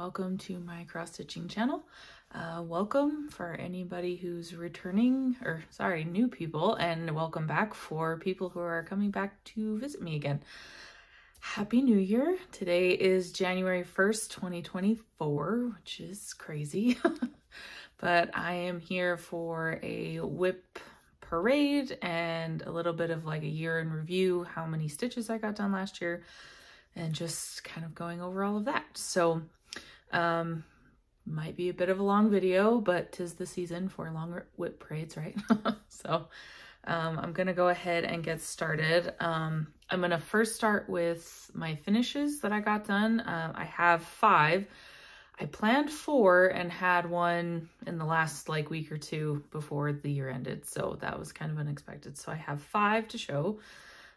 welcome to my cross stitching channel. Welcome for anybody who's returning, or sorry, new people, and welcome back for people who are coming back to visit me again. Happy New Year. Today is January 1st, 2024, which is crazy. But I am here for a WIP parade and a little bit of like a year in review, how many stitches I got done last year, and just kind of going over all of that. So might be a bit of a long video, but 'tis the season for long WIP parades, right? So I'm gonna go ahead and get started. I'm gonna first start with my finishes that I got done. I have 5. I planned 4 and had one in the last like week or 2 before the year ended, so that was kind of unexpected. So I have 5 to show.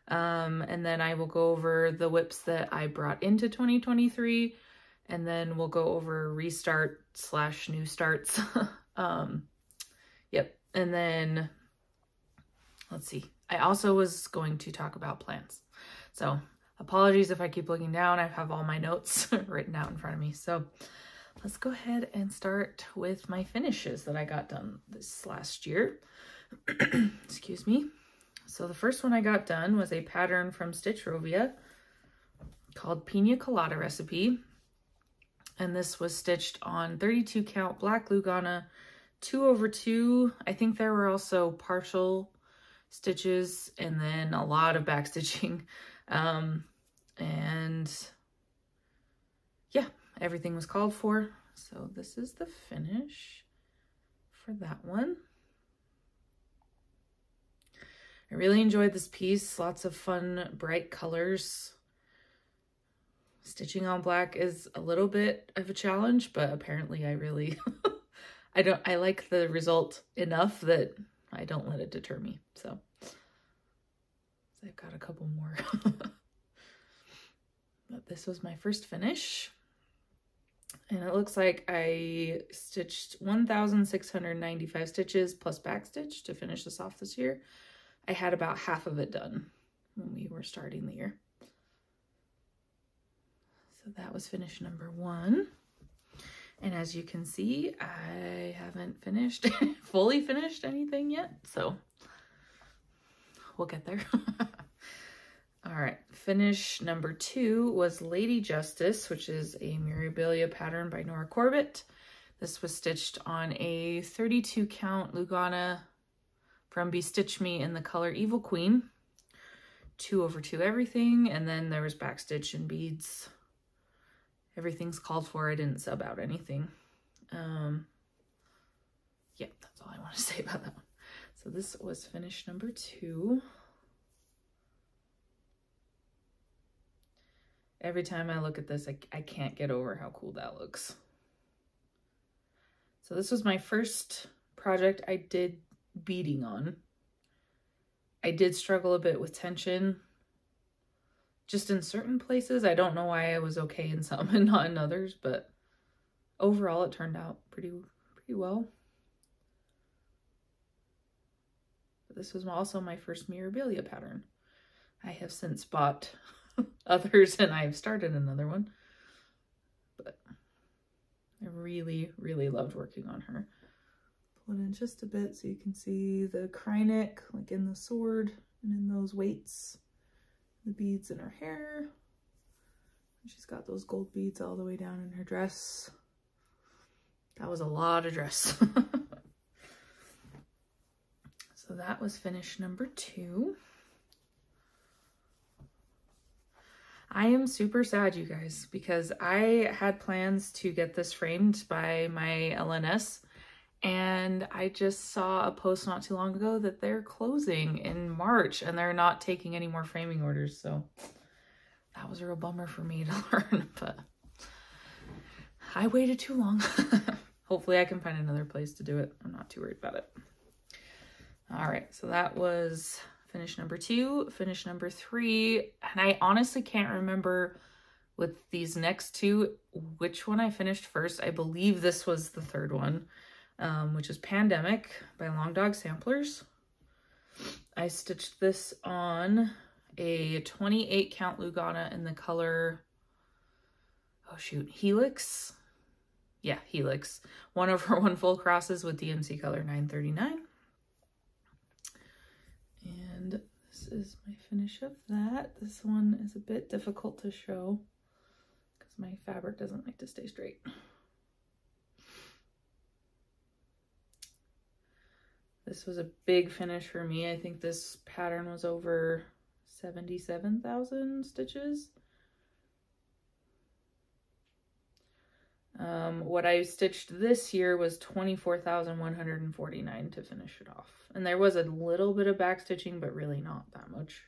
And then I will go over the WIPs that I brought into 2023, and then we'll go over restart / new starts. Yep. And then let's see. I also was going to talk about plans. So apologies if I keep looking down. I have all my notes written out in front of me. So let's go ahead and start with my finishes that I got done this last year. Excuse me. So the first one I got done was a pattern from Stitchrovia called Pina Colada Recipe. And this was stitched on 32 count black Lugana 2/2. I think there were also partial stitches and then a lot of back stitching. And yeah, everything was called for. So this is the finish for that one. I really enjoyed this piece. Lots of fun, bright colors. Stitching on black is a little bit of a challenge, but apparently I really, I like the result enough that I don't let it deter me. So I've got a couple more. But this was my first finish. And it looks like I stitched 1,695 stitches plus backstitch to finish this off this year. I had about half of it done when we were starting the year. So that was finish number 1. And as you can see, I haven't finished, fully finished anything yet. So we'll get there. All right, finish number 2 was Lady Justice, which is a Mirabilia pattern by Nora Corbett. This was stitched on a 32 count Lugana from Bestitch Me in the color Evil Queen. 2/2 everything, and then there was backstitch and beads. Everything's called for. I didn't sub out anything. Yeah, that's all I want to say about that one. So this was finish number 2. Every time I look at this, I can't get over how cool that looks. So this was my first project I did beading on. I did struggle a bit with tension, just in certain places. I don't know why I was okay in some and not in others, but overall it turned out pretty well. But this was also my first Mirabilia pattern. I have since bought others and I've started another one, but I really loved working on her. Pull it in just a bit so you can see the Krynic like in the sword and in those weights, the beads in her hair. She's got those gold beads all the way down in her dress. That was a lot of dress. So that was finish number 2. I am super sad, you guys, because I had plans to get this framed by my LNS, and I just saw a post not too long ago that they're closing in March and they're not taking any more framing orders. So that was a real bummer for me to learn, but I waited too long. Hopefully I can find another place to do it. I'm not too worried about it. All right, so that was finish number 2, finish number 3, and I honestly can't remember with these next 2 which one I finished first. I believe this was the third one, which is Pandemic by Long Dog Samplers. I stitched this on a 28 count Lugana in the color, oh shoot, Helix. yeah, Helix 1/1 full crosses with DMC color 939. And this is my finish of that. This one is a bit difficult to show because my fabric doesn't like to stay straight. This was a big finish for me. I think this pattern was over 77,000 stitches. What I stitched this year was 24,149 to finish it off. And there was a little bit of back stitching, but really not that much.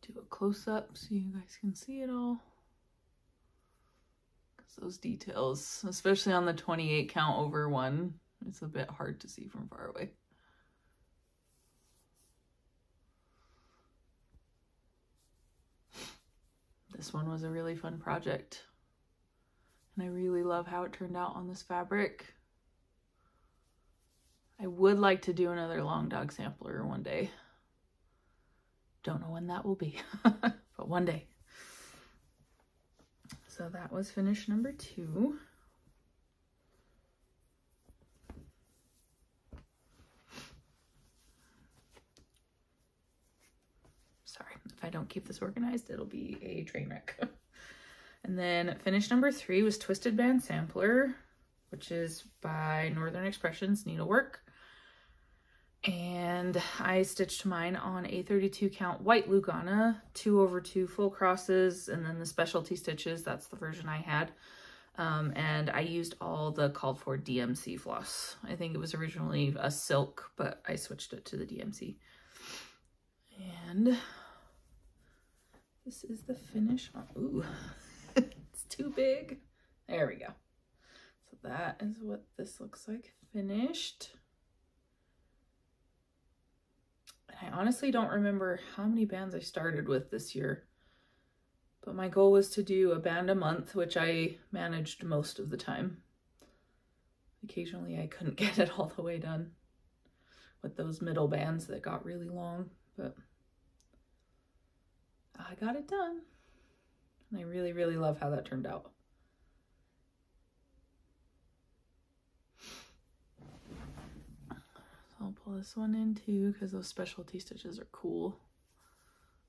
Do a close-up so you guys can see it all. Because those details, especially on the 28 count over one, it's a bit hard to see from far away. This one was a really fun project, and I really love how it turned out on this fabric. I would like to do another long dog sampler one day. Don't know when that will be, but one day. So that was finish number 2. Sorry, if I don't keep this organized, it'll be a train wreck. And then finish number 3 was Twisted Band Sampler, which is by Northern Expressions Needlework. And I stitched mine on a 32 count white Lugana, 2/2 full crosses, and then the specialty stitches, that's the version I had. And I used all the called for DMC floss. I think it was originally a silk, but I switched it to the DMC. And this is the finish. Ooh, it's too big. There we go. So that is what this looks like finished. I honestly don't remember how many bands I started with this year, but my goal was to do a band a month, which I managed most of the time. Occasionally I couldn't get it all the way done with those middle bands that got really long, but I got it done. And I really, really love how that turned out. I'll pull this one in too because those specialty stitches are cool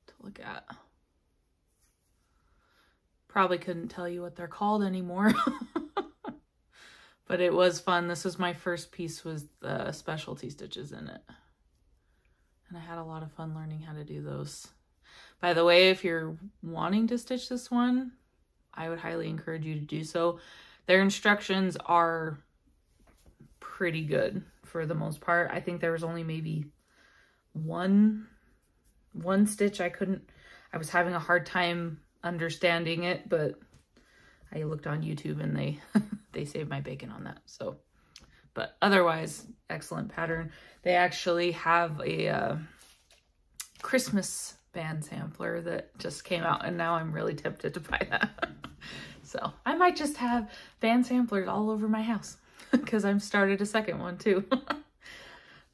to look at. Probably couldn't tell you what they're called anymore, but it was fun. This was my first piece with the specialty stitches in it. And I had a lot of fun learning how to do those. By the way, if you're wanting to stitch this one, I would highly encourage you to do so. Their instructions are pretty good for the most part. I think there was only maybe one stitch I was having a hard time understanding it, but I looked on YouTube and they saved my bacon on that. So, but otherwise, excellent pattern. They actually have a Christmas band sampler that just came out, and now I'm really tempted to buy that. So I might just have band samplers all over my house because I've started a second one too.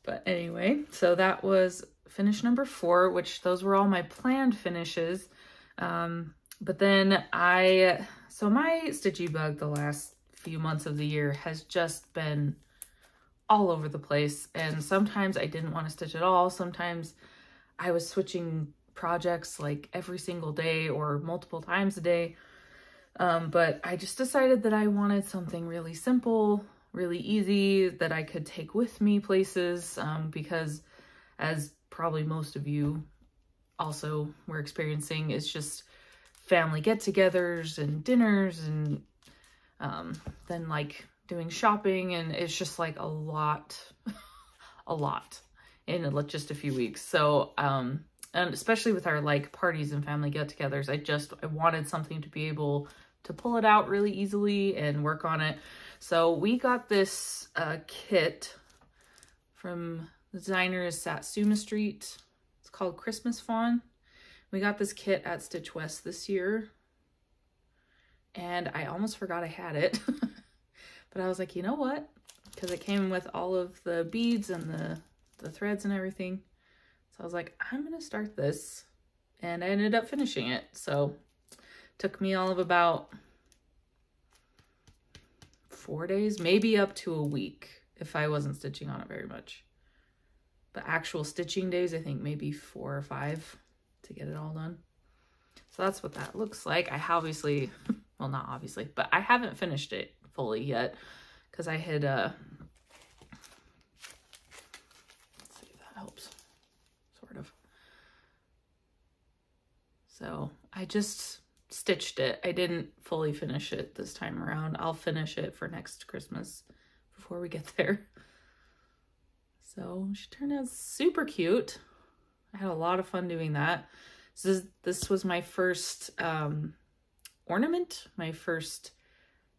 But anyway, so that was finish number 4, which those were all my planned finishes. But then so my stitchy bug the last few months of the year has just been all over the place. And sometimes I didn't want to stitch at all. Sometimes I was switching projects like every single day or multiple times a day. But I just decided that I wanted something really simple, really easy that I could take with me places, because as probably most of you also were experiencing, it's just family get-togethers and dinners and then like doing shopping, and it's just like a lot in just a few weeks. So and especially with our like parties and family get-togethers, I wanted something to be able to pull it out really easily and work on it. So we got this kit from the designer is Satsuma Street. It's called Christmas Fawn. We got this kit at Stitch West this year, and I almost forgot I had it. But I was like, you know what? Because it came with all of the beads and the threads and everything. So I was like, I'm gonna start this, and I ended up finishing it. So Took me all of about 4 days, maybe up to a week if I wasn't stitching on it very much. But actual stitching days, I think maybe 4 or 5 to get it all done. So that's what that looks like. I obviously, well, not obviously, but I haven't finished it fully yet because I had, let's see if that helps, sort of. So I just stitched it. I didn't fully finish it this time around. I'll finish it for next Christmas before we get there. So she turned out super cute. I had a lot of fun doing that. This was my first ornament, my first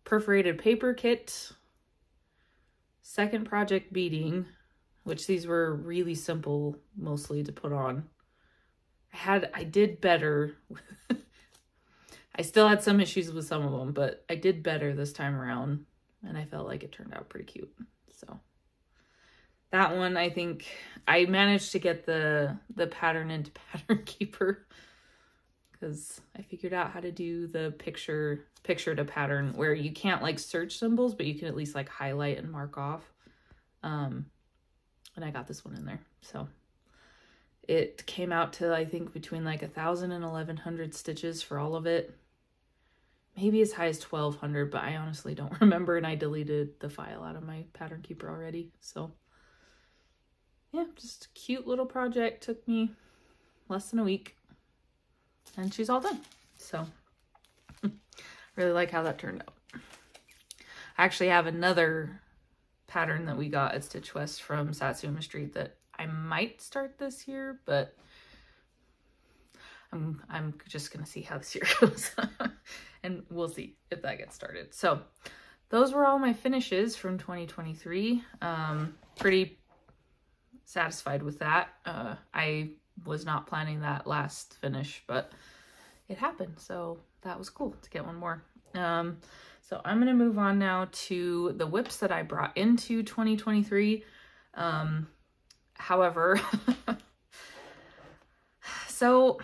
perforated paper kit, second project beading, which these were really simple mostly to put on. I did better. I still had some issues with some of them, but I did better this time around, and I felt like it turned out pretty cute. So that one, I think I managed to get the pattern into Pattern Keeper because I figured out how to do the picture to pattern where you can't like search symbols, but you can at least like highlight and mark off. And I got this one in there. So it came out to, I think, between like 1,000 and 1,100 stitches for all of it. Maybe as high as 1,200, but I honestly don't remember, and I deleted the file out of my Pattern Keeper already. So yeah, just a cute little project. Took me less than a week, and she's all done. So really like how that turned out. I actually have another pattern that we got at Stitch West from Satsuma Street that I might start this year, but I'm just gonna see how this year goes. And we'll see if that gets started. So those were all my finishes from 2023. Pretty satisfied with that. I was not planning that last finish, but it happened. So that was cool to get one more. So I'm gonna move on now to the whips that I brought into 2023. However, so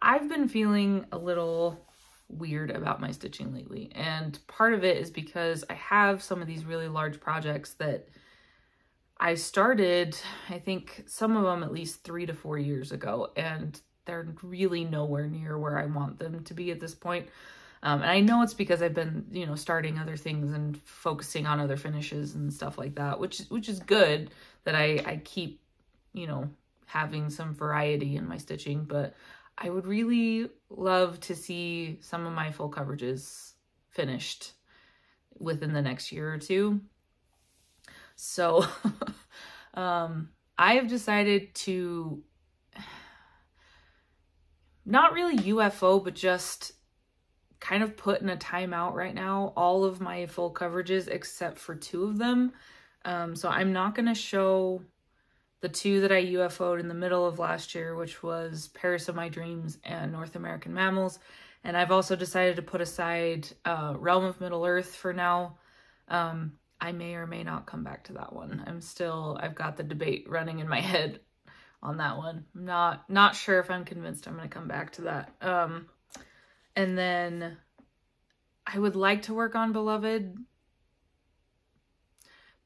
I've been feeling a little weird about my stitching lately, and part of it is because I have some of these really large projects that I started, I think some of them at least 3 to 4 years ago, and they're really nowhere near where I want them to be at this point. And I know it's because I've been, you know, starting other things and focusing on other finishes and stuff like that, which is good that I keep, you know, having some variety in my stitching, but I would really love to see some of my full coverages finished within the next year or two. So I have decided to not really UFO, but just kind of put in a timeout right now all of my full coverages except for 2 of them. So I'm not going to show the 2 that I UFO'd in the middle of last year, which was Paris of My Dreams and North American Mammals. And I've also decided to put aside Realm of Middle Earth for now. I may or may not come back to that one. I've got the debate running in my head on that one. I'm not sure if I'm convinced I'm going to come back to that. And then I would like to work on Beloved,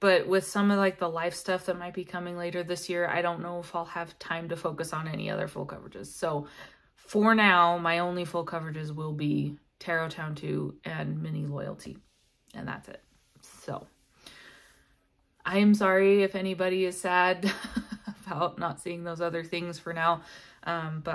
but with some of like the life stuff that might be coming later this year, I don't know if I'll have time to focus on any other full coverages. So for now, my only full coverages will be Tarot Town 2 and Mini Loyalty, and that's it. So I am sorry if anybody is sad about not seeing those other things for now, but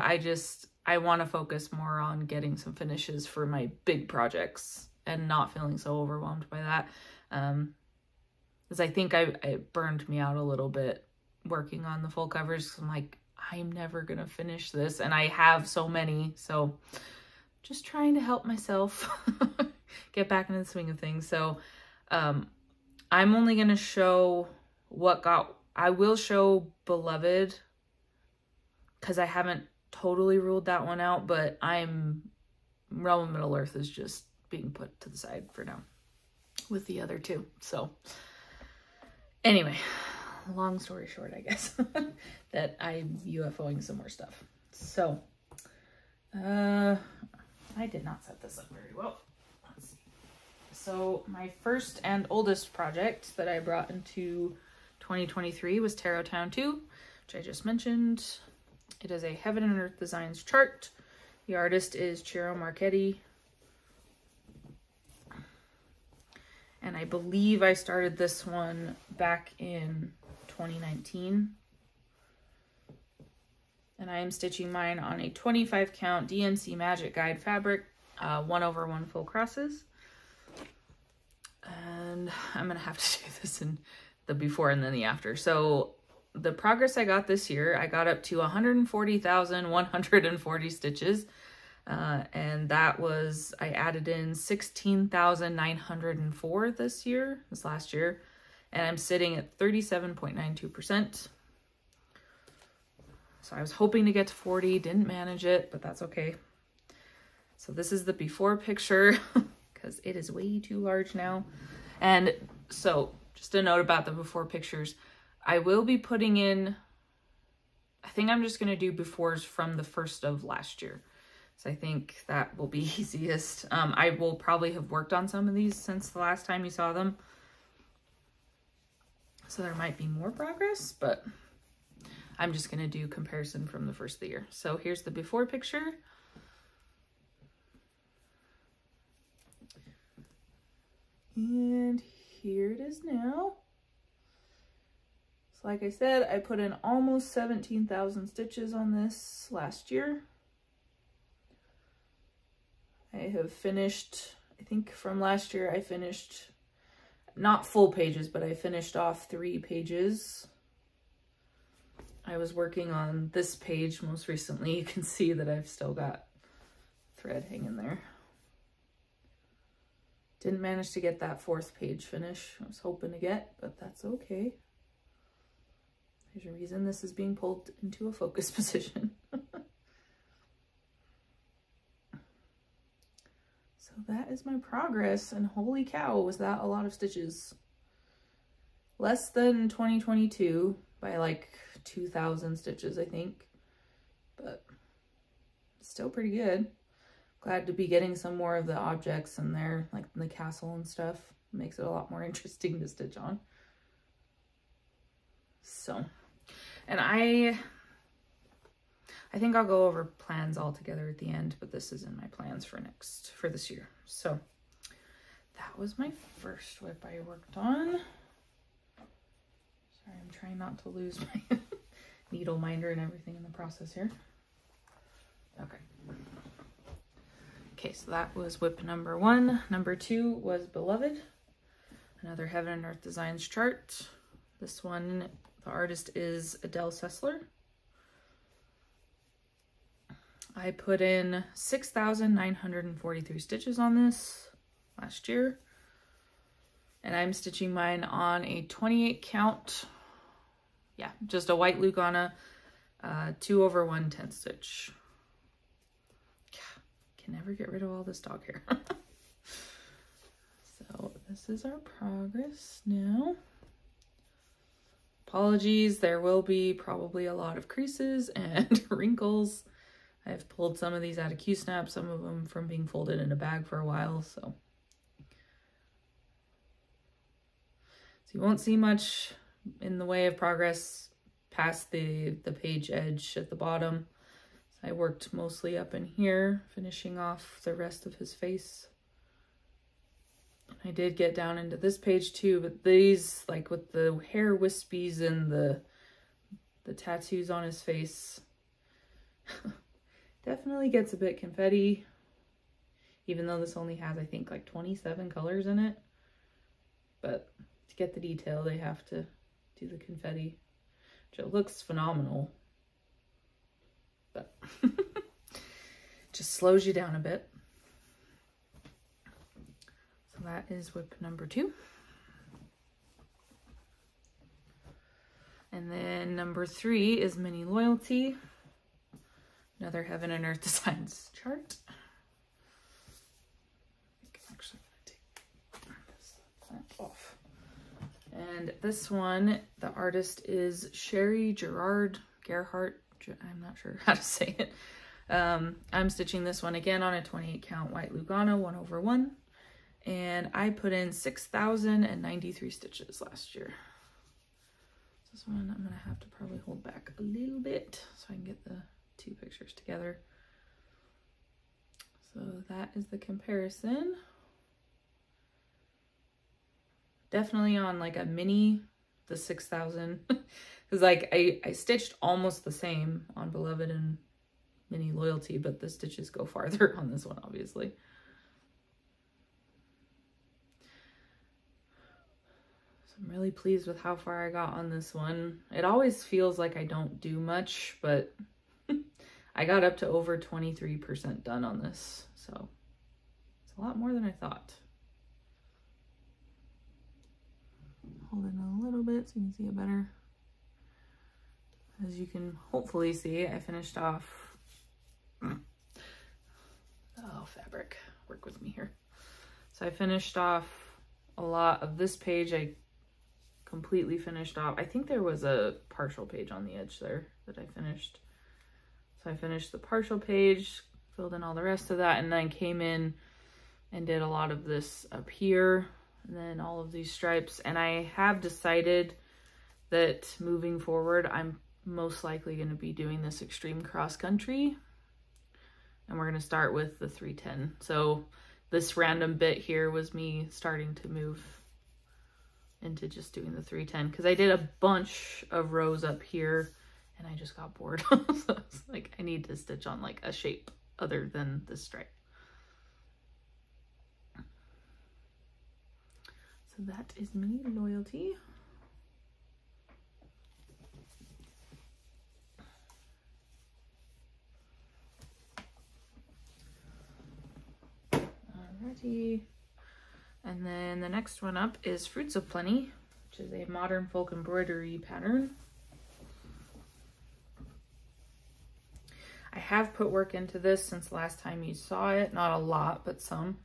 I want to focus more on getting some finishes for my big projects and not feeling so overwhelmed by that. Because I think it burned me out a little bit working on the full covers. Cause I'm like, I'm never going to finish this. And I have so many. So just trying to help myself get back into the swing of things. So I'm only going to show I will show Beloved because I haven't totally ruled that one out, but Realm of Middle Earth is just being put to the side for now with the other 2. So anyway, long story short, I guess, that I'm UFOing some more stuff. So, I did not set this up very well. Let's see. So my first and oldest project that I brought into 2023 was Tarot Town 2, which I just mentioned. It is a Heaven and Earth Designs chart. The artist is Ciro Marchetti. And I believe I started this one back in 2019. And I am stitching mine on a 25 count DMC Magic Guide fabric, 1/1 full crosses. And I'm gonna have to do this in the before and then the after. So the progress I got this year, I got up to 140,140 stitches. And that was, I added in 16,904 this last year. And I'm sitting at 37.92%. So I was hoping to get to 40, didn't manage it, but that's okay. So this is the before picture because it is way too large now. And so just a note about the before pictures, I will be putting in, I think I'm just going to do befores from the first of last year. So I think that will be easiest. I will probably have worked on some of these since the last time you saw them. So there might be more progress, but I'm just going to do comparison from the first of the year. So here's the before picture. And here it is now. So like I said, I put in almost 17,000 stitches on this last year. I have finished, I think from last year, I finished not full pages, but I finished off 3 pages. I was working on this page most recently. You can see that I've still got thread hanging there. Didn't manage to get that 4th page finish I was hoping to get, but that's okay. There's a reason this is being pulled into a focus position. So that is my progress, and holy cow, was that a lot of stitches. Less than 2022 by like 2,000 stitches, I think, but still pretty good. Glad to be getting some more of the objects in there, like the castle and stuff. Makes it a lot more interesting to stitch on. So, and I think I'll go over plans all together at the end, but this is in my plans for this year. So that was my first whip I worked on. Sorry, I'm trying not to lose my needle minder and everything in the process here. Okay. Okay, so that was whip number 1. Number 2 was Beloved, another Heaven and Earth Designs chart. This one, the artist is Adele Sessler. I put in 6,943 stitches on this last year. And I'm stitching mine on a 28 count. Yeah, just a white Lugana, 2/1 10 stitch. Can never get rid of all this dog hair. So this is our progress now. Apologies, there will be probably a lot of creases and wrinkles. I've pulled some of these out of Q-Snap, some of them from being folded in a bag for a while, so you won't see much in the way of progress past the page edge at the bottom. So I worked mostly up in here, finishing off the rest of his face. I did get down into this page too, but these, like with the hair wispies and the tattoos on his face, definitely gets a bit confetti, even though this only has, I think, like 27 colors in it. But to get the detail, they have to do the confetti, which it looks phenomenal, but just slows you down a bit. So that is whip number 2. And then number 3 is Mini Loyalty, another Heaven and Earth Designs chart. I think I'm actually going to take this off. And this one, the artist is Sherry Gerhart. I'm not sure how to say it. I'm stitching this one again on a 28 count white Lugana 1/1, and I put in 6,093 stitches last year. This one I'm gonna have to probably hold back a little bit so I can get the two pictures together. So that is the comparison. Definitely on like a mini, the 6,000, because like I stitched almost the same on Beloved and Mini Loyalty, but the stitches go farther on this one, obviously. So I'm really pleased with how far I got on this one. It always feels like I don't do much, but I got up to over 23% done on this, so it's a lot more than I thought. Hold it a little bit so you can see it better. As you can hopefully see, I finished off, oh, fabric, work with me here. So I finished off a lot of this page. I completely finished off. I think there was a partial page on the edge there that I finished. So I finished the partial page, filled in all the rest of that, and then came in and did a lot of this up here, and then all of these stripes. And I have decided that moving forward, I'm most likely going to be doing this extreme cross country, and we're going to start with the 310. So this random bit here was me starting to move into just doing the 310 because I did a bunch of rows up here and I just got bored. So it's like I need to stitch on like a shape other than this stripe. So that is Mini Loyalty. Alrighty. And then the next one up is Fruits of Plenty, which is a modern folk embroidery pattern. I have put work into this since last time you saw it. Not a lot, but some.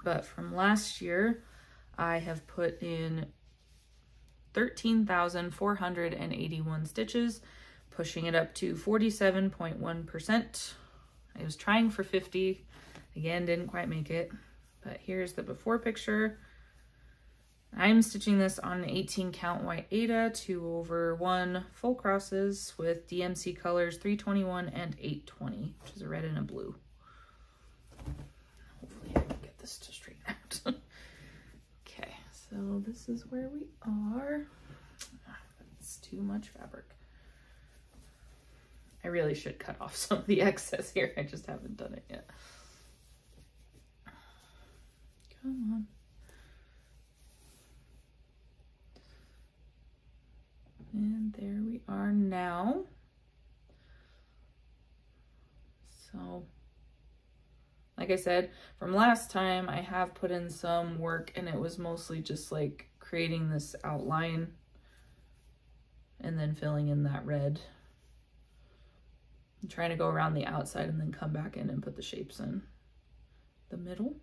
But from last year, I have put in 13,481 stitches, pushing it up to 47.1%. I was trying for 50. Again, didn't quite make it. But here's the before picture. I'm stitching this on an 18 count white Aida 2/1 full crosses with DMC colors 321 and 820, which is a red and a blue. Hopefully I can get this to straighten out. Okay, so this is where we are. It's too much fabric. I really should cut off some of the excess here. I just haven't done it yet. Come on. And there we are now. So, like I said, from last time, I have put in some work and it was mostly just like creating this outline and then filling in that red. I'm trying to go around the outside and then come back in and put the shapes in the middle.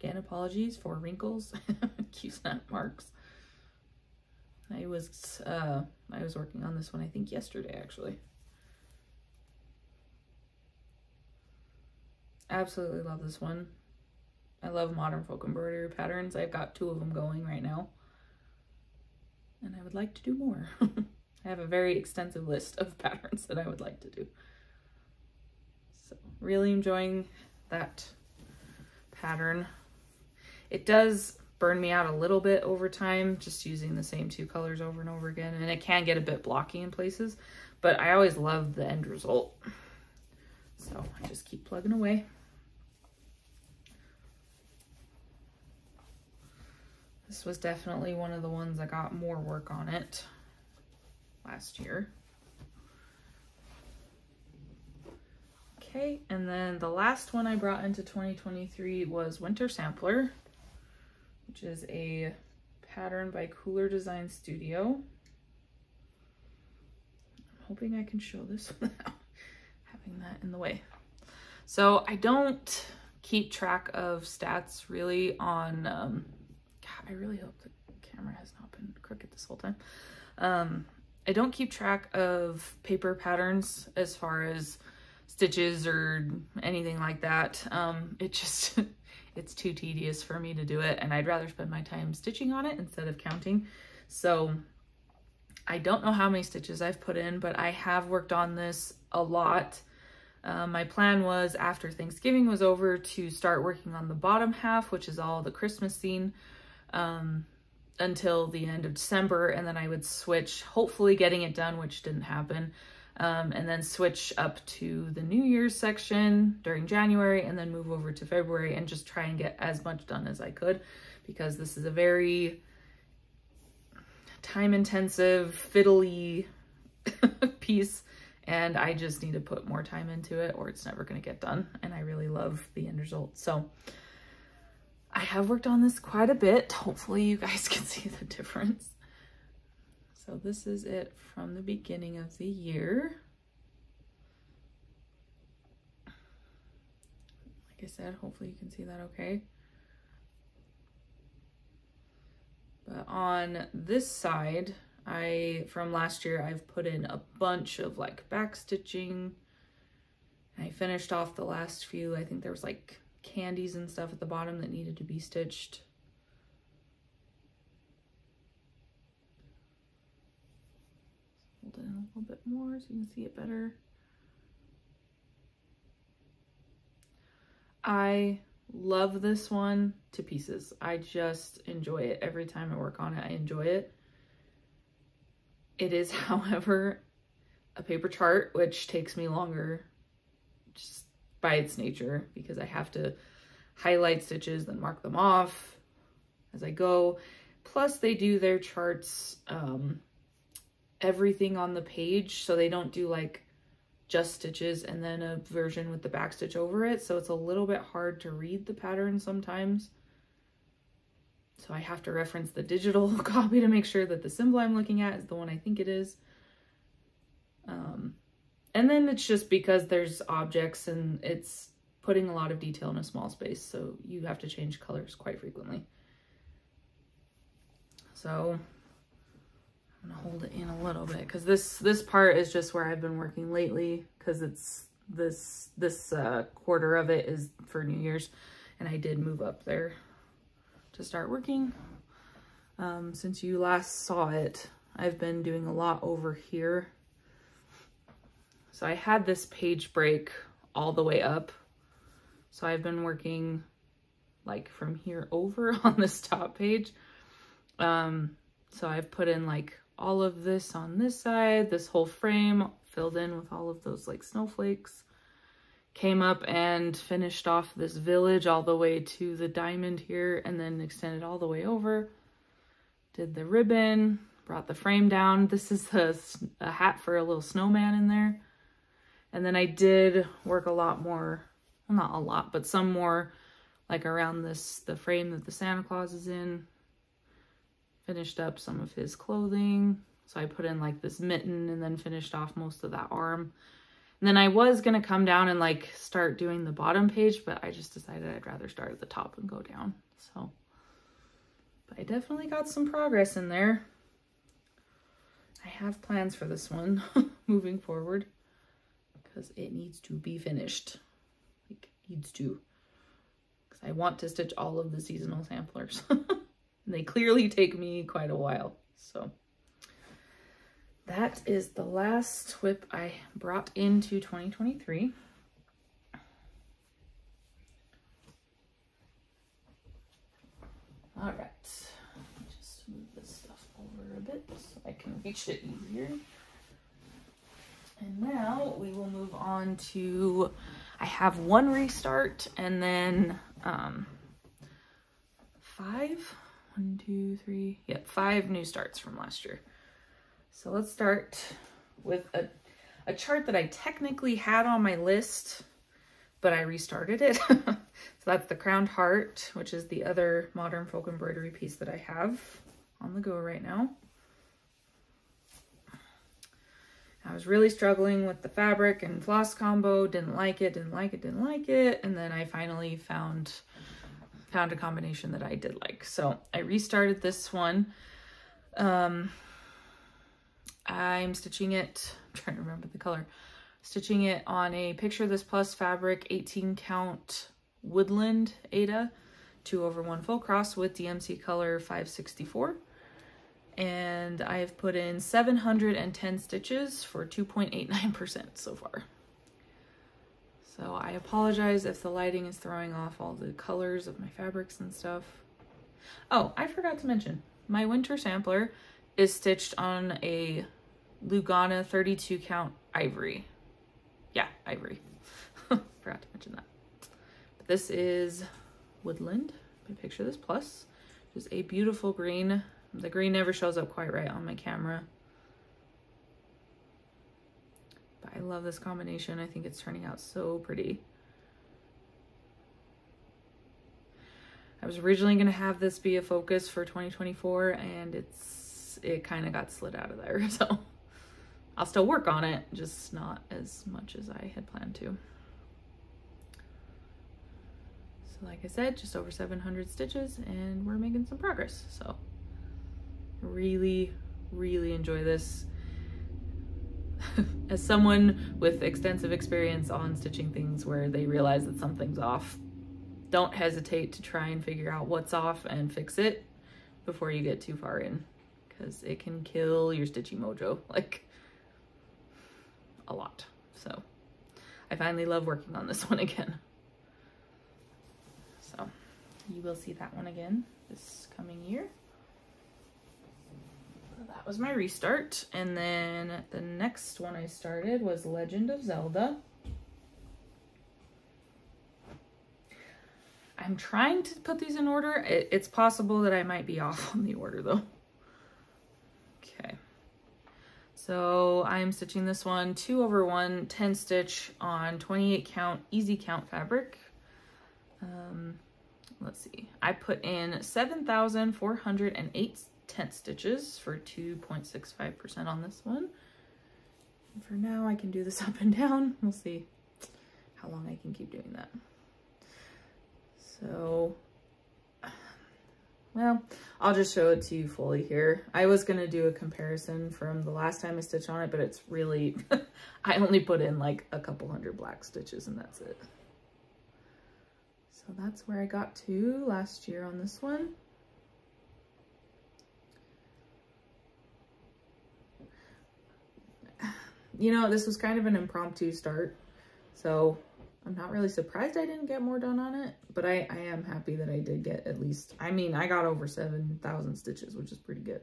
Again, apologies for wrinkles, Q-snap marks. I was working on this one, I think yesterday actually. Absolutely love this one. I love modern folk embroidery patterns. I've got 2 of them going right now. And I would like to do more. I have a very extensive list of patterns that I would like to do. So really enjoying that pattern. It does burn me out a little bit over time, just using the same 2 colors over and over again. And it can get a bit blocky in places, but I always love the end result. So I just keep plugging away. This was definitely one of the ones that got more work on it last year. Okay, and then the last one I brought into 2023 was Winter Sampler, which is a pattern by Cooler Design Studio. I'm hoping I can show this without having that in the way. So I don't keep track of stats really on, God, I really hope the camera has not been crooked this whole time. I don't keep track of paper patterns as far as stitches or anything like that. It just, it's too tedious for me to do it, and I'd rather spend my time stitching on it instead of counting. So I don't know how many stitches I've put in, but I have worked on this a lot. My plan was after Thanksgiving was over to start working on the bottom half, which is all the Christmas scene, until the end of December, and then I would switch, hopefully getting it done, which didn't happen, and then switch up to the New Year's section during January, and then move over to February and just try and get as much done as I could, because this is a very time-intensive, fiddly piece, and I just need to put more time into it or it's never going to get done, and I really love the end result. So I have worked on this quite a bit. Hopefully you guys can see the difference. So this is it from the beginning of the year. Like I said, hopefully you can see that okay. But on this side, from last year, I've put in a bunch of like back stitching. I finished off the last few. I think there was like candies and stuff at the bottom that needed to be stitched. Hold it in a little bit more so you can see it better. I love this one to pieces. I just enjoy it. Every time I work on it, I enjoy it. It is, however, a paper chart, which takes me longer just by its nature, because I have to highlight stitches, then mark them off as I go. Plus they do their charts, everything on the page, so they don't do like just stitches and then a version with the back stitch over it, so it's a little bit hard to read the pattern sometimes. So I have to reference the digital copy to make sure that the symbol I'm looking at is the one I think it is. And then it's just because there's objects and it's putting a lot of detail in a small space, so you have to change colors quite frequently. So I'm gonna hold it in a little bit, because this part is just where I've been working lately, because it's this quarter of it is for New Year's, and I did move up there to start working. Since you last saw it, I've been doing a lot over here. So I had this page break all the way up. So I've been working like from here over on this top page. So I've put in like all of this on this side, this whole frame filled in with all of those like snowflakes. Came up and finished off this village all the way to the diamond here, and then extended all the way over. Did the ribbon, brought the frame down. This is a hat for a little snowman in there. And then I did work a lot more, well, not a lot, but some more like around the frame that the Santa Claus is in. Finished up some of his clothing. So I put in like this mitten and then finished off most of that arm. And then I was going to come down and like start doing the bottom page, but I just decided I'd rather start at the top and go down. So, but I definitely got some progress in there. I have plans for this one moving forward, because it needs to be finished. Like, needs to. Because I want to stitch all of the seasonal samplers. And they clearly take me quite a while. So that is the last WIP I brought into 2023. All right, just move this stuff over a bit so I can reach it easier. And now we will move on to, I have one restart and then 5 new starts from last year. So let's start with a chart that I technically had on my list, but I restarted it. So that's the Crowned Heart, which is the other modern folk embroidery piece that I have on the go right now. I was really struggling with the fabric and floss combo, didn't like it. And then I finally found a combination that I did like. So I restarted this one. I'm stitching it, I'm trying to remember the color, stitching it on a Picture This Plus fabric 18 count Woodland Aida 2/1 full cross with DMC color 564. And I've put in 710 stitches for 2.89% so far. So I apologize if the lighting is throwing off all the colors of my fabrics and stuff. Oh, I forgot to mention, my winter sampler is stitched on a Lugana 32 count ivory. Yeah, ivory. Forgot to mention that. But this is Woodland by Picture This Plus. Just a beautiful green. The green never shows up quite right on my camera. But I love this combination. I think it's turning out so pretty. I was originally going to have this be a focus for 2024 and it kind of got slid out of there. So I'll still work on it, just not as much as I had planned to. So like I said, just over 700 stitches and we're making some progress. So really, really enjoy this. As someone with extensive experience on stitching things where they realize that something's off, don't hesitate to try and figure out what's off and fix it before you get too far in, because it can kill your stitching mojo, like a lot. So I finally love working on this one again. So you will see that one again this coming year. That was my restart. And then the next one I started was Legend of Zelda. I'm trying to put these in order. It's possible that I might be off on the order though. Okay. So I'm stitching this one 2/1 10 stitch on 28 count easy count fabric. Let's see. I put in 7,408 10 stitches for 2.65% on this one. And for now, I can do this up and down. We'll see how long I can keep doing that. So, well, I'll just show it to you fully here. I was going to do a comparison from the last time I stitched on it, but it's really, I only put in like a couple hundred black stitches and that's it. So that's where I got to last year on this one. You know, this was kind of an impromptu start, so I'm not really surprised I didn't get more done on it, but I am happy that I did get at least, I mean, I got over 7,000 stitches, which is pretty good.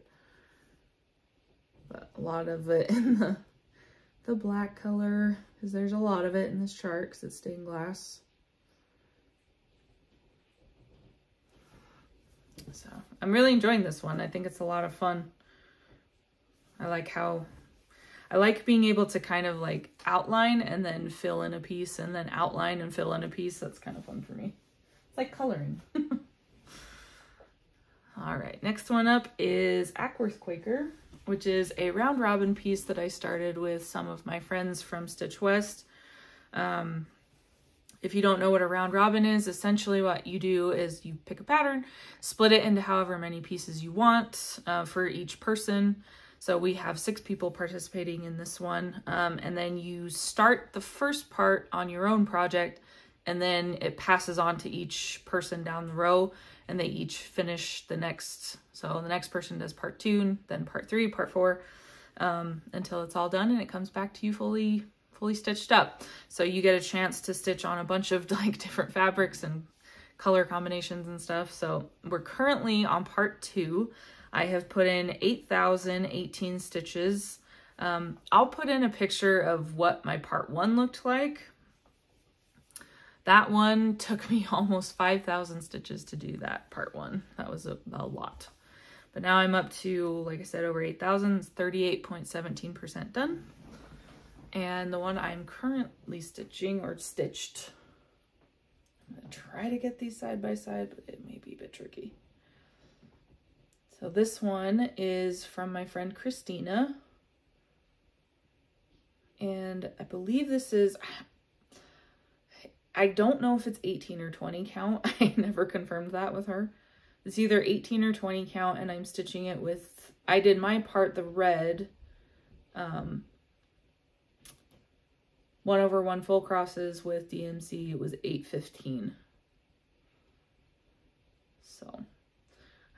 But a lot of it in the black color, because there's a lot of it in this chart because it's stained glass. So I'm really enjoying this one. I think it's a lot of fun. I like being able to kind of like outline and then fill in a piece and then outline and fill in a piece. That's kind of fun for me. It's like coloring. All right, next one up is Ackworth Quaker, which is a round robin piece that I started with some of my friends from Stitch West. If you don't know what a round robin is, essentially what you do is you pick a pattern, split it into however many pieces you want for each person. So we have 6 people participating in this one. And then you start the first part on your own project, and then it passes on to each person down the row, and they each finish the next. So the next person does part 2, then part 3, part 4, until it's all done and it comes back to you fully stitched up. So you get a chance to stitch on a bunch of like different fabrics and color combinations and stuff. So we're currently on part 2. I have put in 8,018 stitches. I'll put in a picture of what my part 1 looked like. That one took me almost 5,000 stitches to do that part 1. That was a lot. But now I'm up to, like I said, over 8,000, 38.17% done. And the one I'm currently stitching, or stitched, I'm gonna try to get these side by side, but it may be a bit tricky. So this one is from my friend Christina. And I believe this is, I don't know if it's 18 or 20 count. I never confirmed that with her. It's either 18 or 20 count, and I'm stitching it with, I did my part the red, 1/1 full crosses with DMC, it was $8.15. So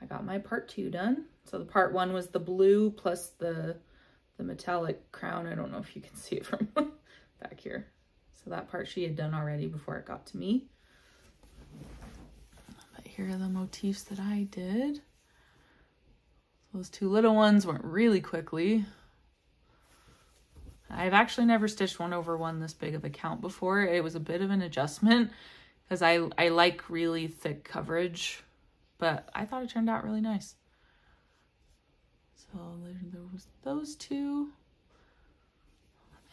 I got my part 2 done. So the part 1 was the blue plus the metallic crown. I don't know if you can see it from back here. So that part she had done already before it got to me. But here are the motifs that I did. Those 2 little ones went really quickly. I've actually never stitched 1/1 this big of a count before. It was a bit of an adjustment because I like really thick coverage, but I thought it turned out really nice. So there was those 2.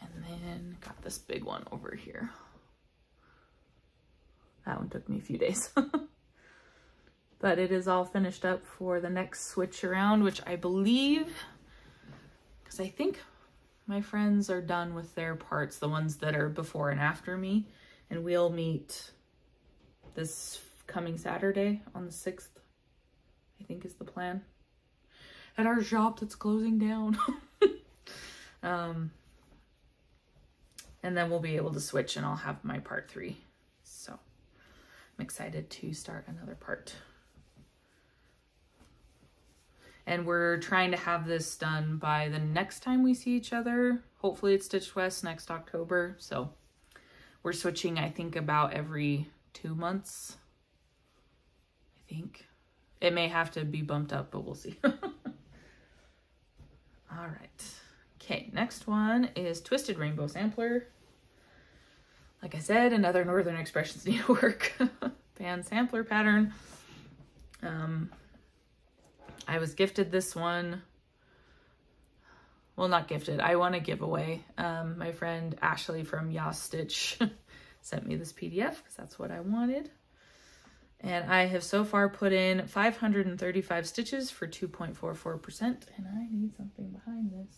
And then got this big one over here. That one took me a few days. But it is all finished up for the next switch around, which I believe, because I think my friends are done with their parts, the ones that are before and after me, and we'll meet this coming Saturday on the 6th, I think is the plan, at our shop that's closing down. And then we'll be able to switch and I'll have my part 3. So I'm excited to start another part. And we're trying to have this done by the next time we see each other. Hopefully it's Stitched West next October. So we're switching, I think, about every 2 months. I think. It may have to be bumped up, but we'll see. All right. Okay, next one is Twisted Rainbow Sampler. Like I said, another Northern Expressions needlework band sampler pattern. I was gifted this one. Well, not gifted. I want to give away. My friend Ashley from Yas Stitch sent me this PDF because that's what I wanted. And I have so far put in 535 stitches for 2.44%. And I need something behind this.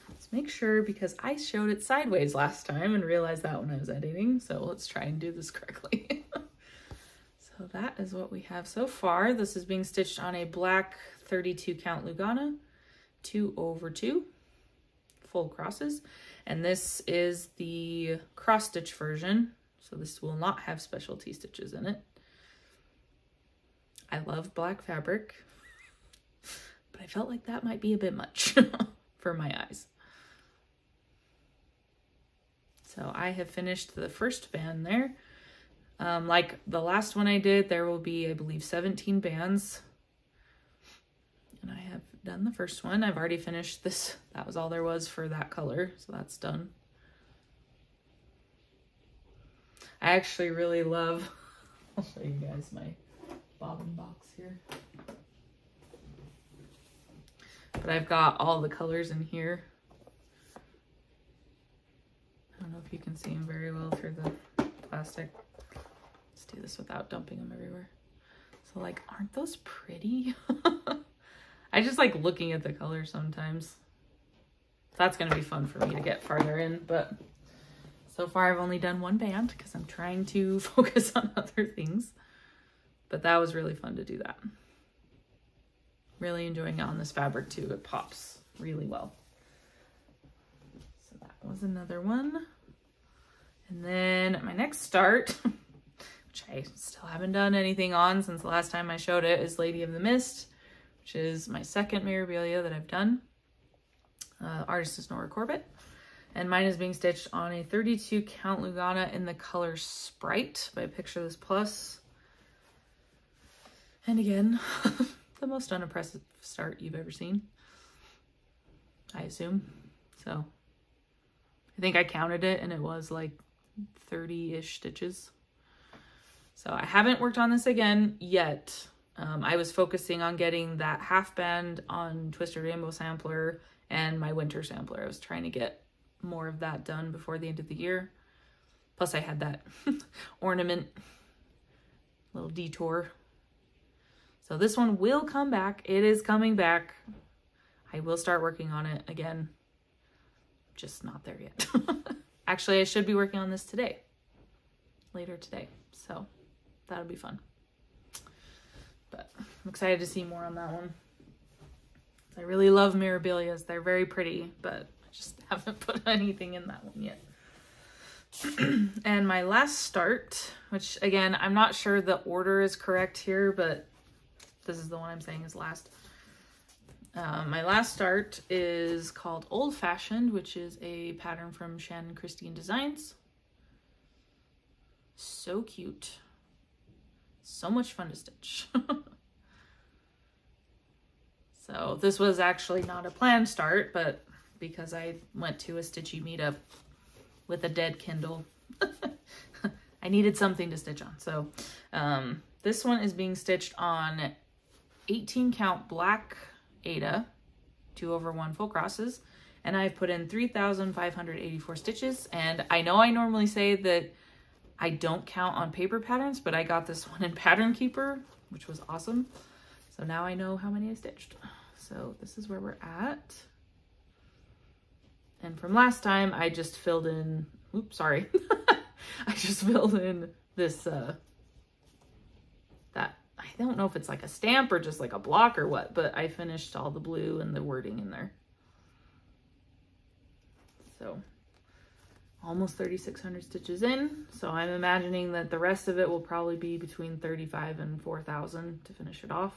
Let's make sure, because I showed it sideways last time and realized that when I was editing. So let's try and do this correctly. So that is what we have so far. This is being stitched on a black 32 count Lugana, 2/2, full crosses. And this is the cross stitch version. So this will not have specialty stitches in it. I love black fabric, but I felt like that might be a bit much for my eyes. So I have finished the first band there. Like the last one I did, there will be, I believe, 17 bands. And I have done the first one. I've already finished this. That was all there was for that color. So that's done. I actually really love, I'll show you guys my bobbin box here. But I've got all the colors in here. I don't know if you can see them very well through the plastic. Let's do this without dumping them everywhere. So like, aren't those pretty? I just like looking at the colors sometimes. That's gonna be fun for me to get farther in, but so far I've only done one band because I'm trying to focus on other things. But that was really fun to do that. Really enjoying it on this fabric too. It pops really well. So that was another one. And then my next start, which I still haven't done anything on since the last time I showed it, is Lady of the Mist, which is my second Mirabilia that I've done. Artist is Nora Corbett. And mine is being stitched on a 32 count Lugana in the color Sprite by Picture This Plus. And again, the most unimpressive start you've ever seen, I assume. So I think I counted it and it was like 30-ish stitches. So I haven't worked on this again yet. I was focusing on getting that half band on Twisted Rainbow Sampler and my winter sampler. I was trying to get more of that done before the end of the year. Plus I had that ornament little detour. So this one will come back. It is coming back. I will start working on it again. Just not there yet. Actually, I should be working on this today. Later today. So that'll be fun. But I'm excited to see more on that one. I really love Mirabilias. They're very pretty, but I just haven't put anything in that one yet. And my last start, which again, I'm not sure the order is correct here, but this is the one I'm saying is last. My last start is called Old Fashioned, which is a pattern from Shannon Christine Designs. So cute. So much fun to stitch. So this was actually not a planned start, but because I went to a stitchy meetup with a dead Kindle, I needed something to stitch on. So this one is being stitched on 18 count black Aida 2/1 full crosses, and I've put in 3,584 stitches. And I know I normally say that I don't count on paper patterns, but I got this one in Pattern Keeper, which was awesome. So now I know how many I stitched. So this is where we're at. And from last time, I just filled in, oops, sorry. I just filled in this, that, I don't know if it's like a stamp or just like a block or what, but I finished all the blue and the wording in there. So almost 3,600 stitches in. So I'm imagining that the rest of it will probably be between 35 and 4,000 to finish it off.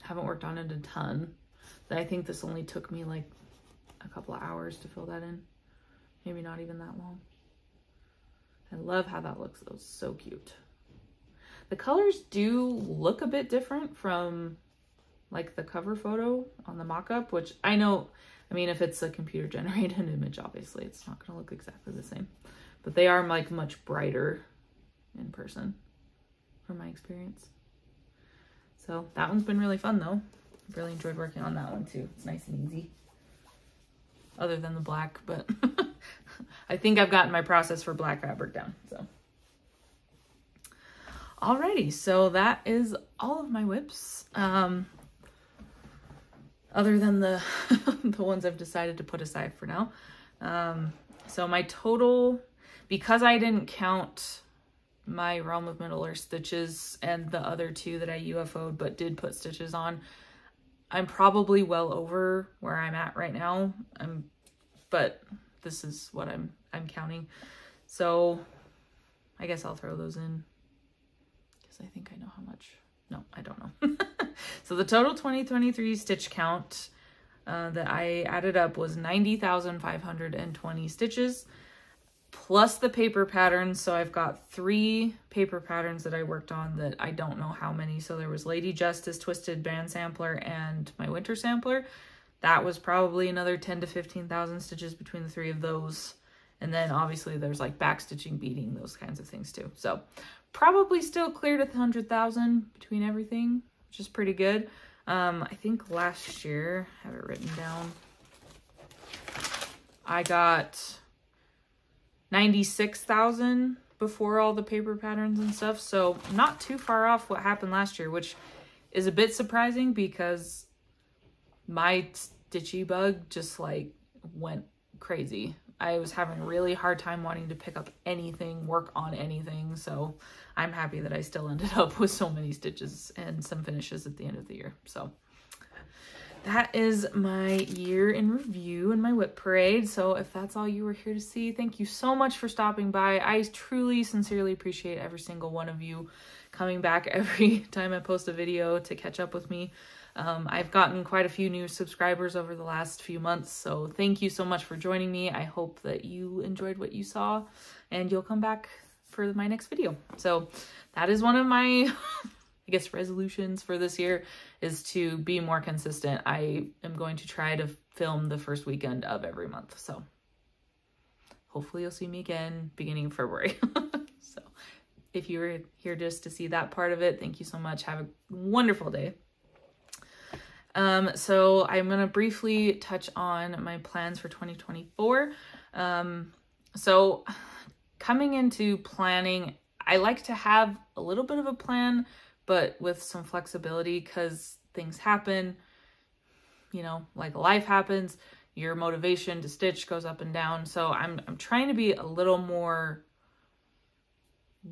Haven't worked on it a ton. I think this only took me like a couple of hours to fill that in. Maybe not even that long. I love how that looks though, so cute. The colors do look a bit different from like the cover photo on the mock-up, which I know, I mean, if it's a computer generated image, obviously it's not gonna look exactly the same, but they are like much brighter in person from my experience. So that one's been really fun though. I've really enjoyed working on that one too. It's nice and easy. Other than the black, but I think I've gotten my process for black fabric down, so. Alrighty, so that is all of my whips. Other than the, the ones I've decided to put aside for now. So my total, because I didn't count my Realm of Middle-earth stitches and the other two that I UFO'd but did put stitches on, I'm probably well over where I'm at right now. But this is what I'm counting. So I guess I'll throw those in because I think I know how much. No, I don't know. So the total 2023 stitch count that I added up was 90,520 stitches plus the paper patterns. So I've got 3 paper patterns that I worked on that I don't know how many. So there was Lady Justice, Twisted Band Sampler, and my Winter Sampler. That was probably another 10 to 15,000 stitches between the 3 of those. And then obviously there's like backstitching, beading, those kinds of things too. So probably still cleared 100,000 between everything, which is pretty good. I think last year, I have it written down, I got 96,000 before all the paper patterns and stuff. So not too far off what happened last year, which is a bit surprising because my stitchy bug just like went crazy. I was having a really hard time wanting to pick up anything, work on anything. So I'm happy that I still ended up with so many stitches and some finishes at the end of the year. So that is my year in review and my whip parade. So if that's all you were here to see, thank you so much for stopping by. I truly, sincerely appreciate every single one of you coming back every time I post a video to catch up with me. I've gotten quite a few new subscribers over the last few months, so thank you so much for joining me. I hope that you enjoyed what you saw and you'll come back for my next video. So that is one of my, I guess, resolutions for this year is to be more consistent. I am going to try to film the first weekend of every month. So hopefully you'll see me again beginning of February. So if you were here just to see that part of it, thank you so much. Have a wonderful day. So I'm going to briefly touch on my plans for 2024. So coming into planning, I like to have a little bit of a plan, but with some flexibility because things happen, you know, like life happens, your motivation to stitch goes up and down. So I'm trying to be a little more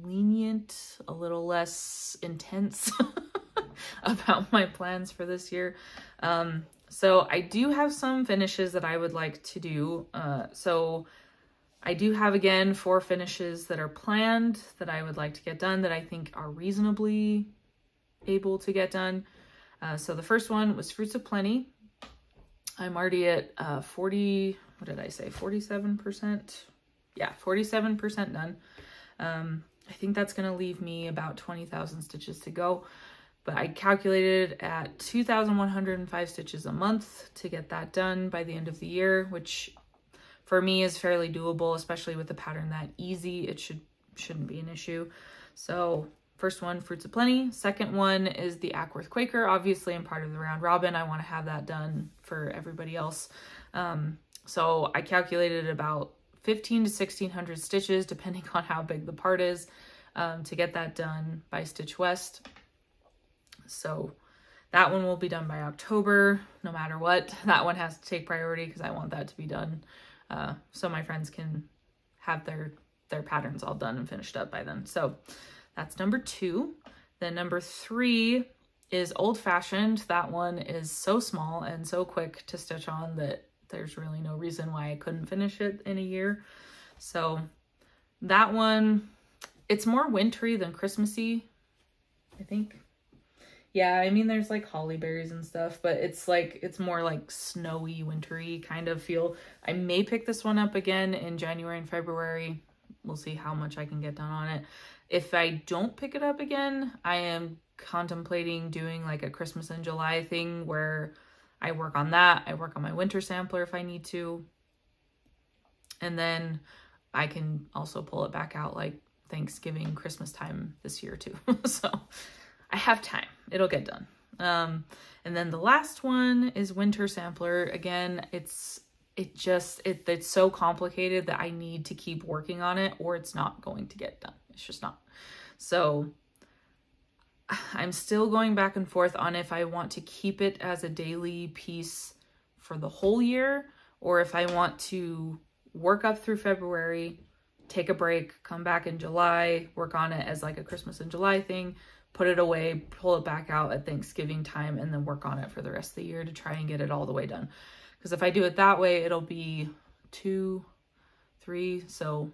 lenient, a little less intense about my plans for this year. So I do have some finishes that I would like to do. So I do have, again, 4 finishes that are planned that I would like to get done that I think are reasonably able to get done. So the first one was Fruits of Plenty. I'm already at 40, what did I say? 47%? Yeah, 47% done. I think that's going to leave me about 20,000 stitches to go. But I calculated at 2,105 stitches a month to get that done by the end of the year, which for me is fairly doable, especially with the pattern that easy. It shouldn't be an issue. So first one, Fruits of Plenty. Second one is the Ackworth Quaker. Obviously, I'm part of the round robin. I want to have that done for everybody else. So I calculated about 15 to 1,600 stitches, depending on how big the part is, to get that done by Stitch West. So that one will be done by October, no matter what. That one has to take priority because I want that to be done so my friends can have their patterns all done and finished up by then. So that's number 2. Then number 3 is Old Fashioned. That one is so small and so quick to stitch on that there's really no reason why I couldn't finish it in a year. So that one, it's more wintry than Christmassy, I think. Yeah, I mean, there's like holly berries and stuff, but it's more like snowy, wintry kind of feel. I may pick this one up again in January and February. We'll see how much I can get done on it. If I don't pick it up again, I am contemplating doing like a Christmas in July thing where I work on that. I work on my winter sampler if I need to. And then I can also pull it back out like Thanksgiving, Christmas time this year too. So I have time. It'll get done. And then the last one is Winter Sampler. Again, it's so complicated that I need to keep working on it or it's not going to get done. It's just not. So I'm still going back and forth on if I want to keep it as a daily piece for the whole year or if I want to work up through February, take a break, come back in July, work on it as like a Christmas in July thing, put it away, pull it back out at Thanksgiving time, and then work on it for the rest of the year to try and get it all the way done. Because if I do it that way, it'll be 2, 3, so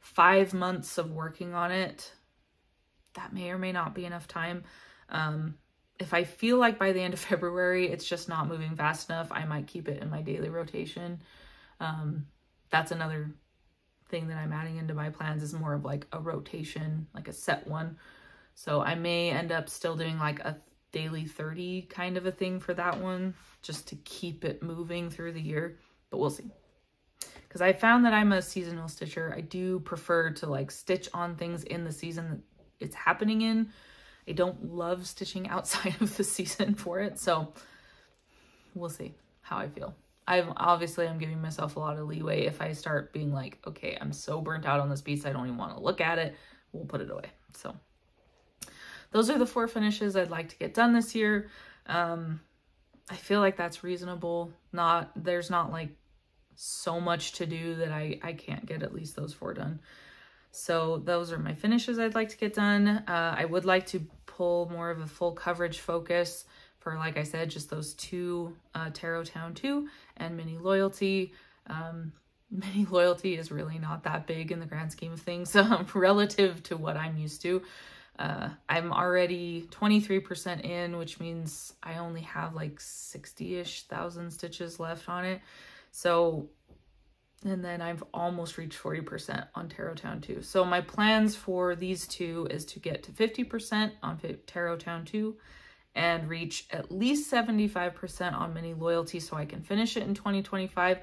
5 months of working on it. That may or may not be enough time. If I feel like by the end of February, it's just not moving fast enough, I might keep it in my daily rotation. That's another thing that I'm adding into my plans is more of like a rotation, like a set one. So I may end up still doing like a daily 30 kind of a thing for that one, just to keep it moving through the year, but we'll see. Because I found that I'm a seasonal stitcher. I do prefer to like stitch on things in the season that it's happening in. I don't love stitching outside of the season for it, so we'll see how I feel. I'm giving myself a lot of leeway. If I start being like, okay, I'm so burnt out on this piece, I don't even want to look at it, we'll put it away. So those are the 4 finishes I'd like to get done this year. I feel like that's reasonable. There's not like so much to do that I can't get at least those 4 done. So those are my finishes I'd like to get done. I would like to pull more of a full coverage focus for, like I said, just those 2, Tarot Town 2 and Mini Loyalty. Mini Loyalty is really not that big in the grand scheme of things, relative to what I'm used to. I'm already 23% in, which means I only have like 60-ish thousand stitches left on it. So, and then I've almost reached 40% on Tarot Town 2. So my plans for these 2 is to get to 50% on Tarot Town 2 and reach at least 75% on Mini Loyalty so I can finish it in 2025.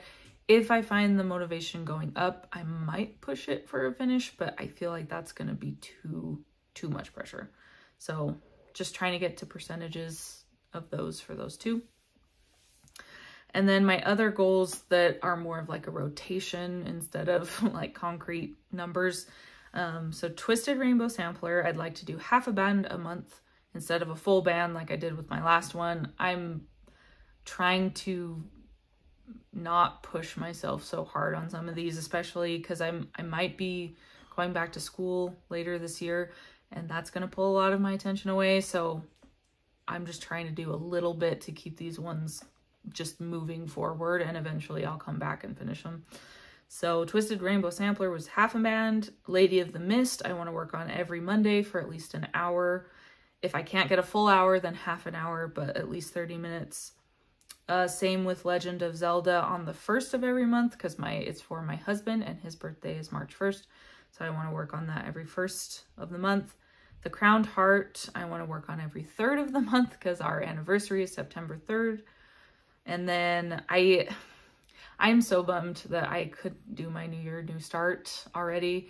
If I find the motivation going up, I might push it for a finish, but I feel like that's going to be too much pressure. So just trying to get to percentages of those for those 2. And then my other goals that are more of like a rotation instead of like concrete numbers. So Twisted Rainbow Sampler, I'd like to do half a band a month instead of a full band like I did with my last one. I'm trying to not push myself so hard on some of these, especially because I might be going back to school later this year, and that's going to pull a lot of my attention away. So I'm just trying to do a little bit to keep these ones just moving forward, and eventually I'll come back and finish them. So Twisted Rainbow Sampler was half a band. Lady of the Mist, I want to work on every Monday for at least an hour. If I can't get a full hour, then half an hour, but at least 30 minutes. Same with Legend of Zelda on the 1st of every month, because it's for my husband and his birthday is March 1st. So I want to work on that every 1st of the month. The Crowned Heart, I want to work on every 3rd of the month because our anniversary is September 3rd. And then I'm so bummed that I couldn't do my New Year, New Start already.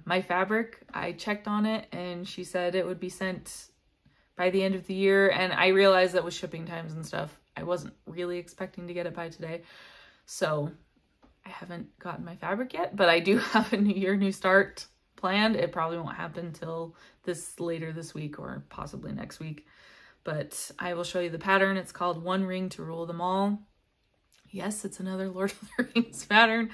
My fabric, I checked on it and she said it would be sent by the end of the year. And I realized that with shipping times and stuff, I wasn't really expecting to get it by today. So I haven't gotten my fabric yet, but I do have a New Year, New Start planned. It probably won't happen till later this week or possibly next week. But I will show you the pattern. It's called One Ring to Rule Them All. Yes, it's another Lord of the Rings pattern.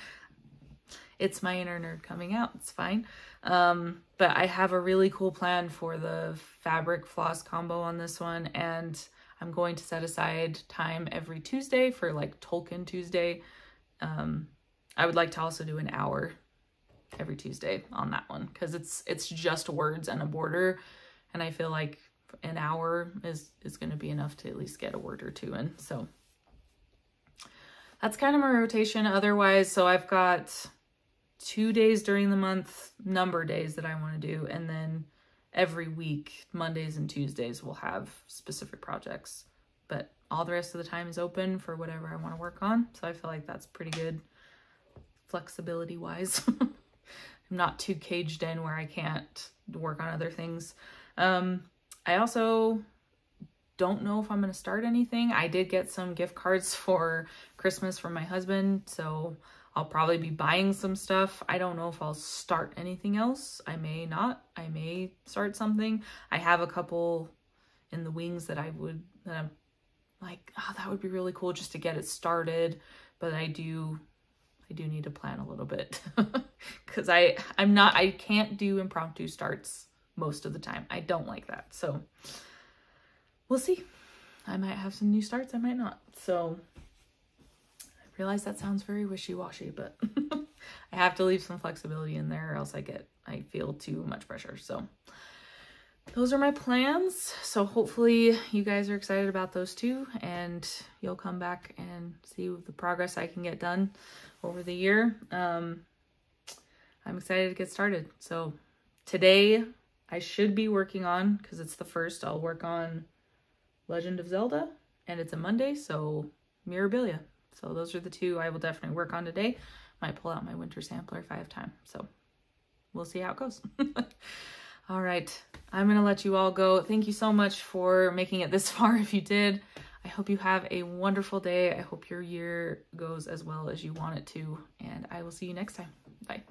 It's my inner nerd coming out. It's fine. But I have a really cool plan for the fabric floss combo on this one. And I'm going to set aside time every Tuesday for like Tolkien Tuesday. I would like to also do an hour every Tuesday on that one because it's just words and a border. And I feel like an hour is going to be enough to at least get a word or two in. So that's kind of my rotation. Otherwise, so I've got 2 days during the month, number days that I want to do. And then every week, Mondays and Tuesdays, we'll have specific projects. But all the rest of the time is open for whatever I want to work on. So I feel like that's pretty good flexibility-wise. I'm not too caged in where I can't work on other things. I also don't know if I'm going to start anything. I did get some gift cards for Christmas from my husband, so I'll probably be buying some stuff. I don't know if I'll start anything else. I may not. I may start something. I have a couple in the wings that I'm like, oh, that would be really cool just to get it started. But I do need to plan a little bit because I can't do impromptu starts most of the time. I don't like that. So we'll see. I might have some new starts. I might not. So I realize that sounds very wishy-washy, but I have to leave some flexibility in there or else I feel too much pressure. So those are my plans. So hopefully you guys are excited about those too, and you'll come back and see the progress I can get done over the year. I'm excited to get started. So today I should be working on, because it's the 1st, I'll work on Legend of Zelda, and it's a Monday, so Mirabilia. So those are the 2 I will definitely work on today. Might pull out my winter sampler if I have time. So we'll see how it goes. All right, I'm going to let you all go. Thank you so much for making it this far if you did. I hope you have a wonderful day. I hope your year goes as well as you want it to, and I will see you next time. Bye.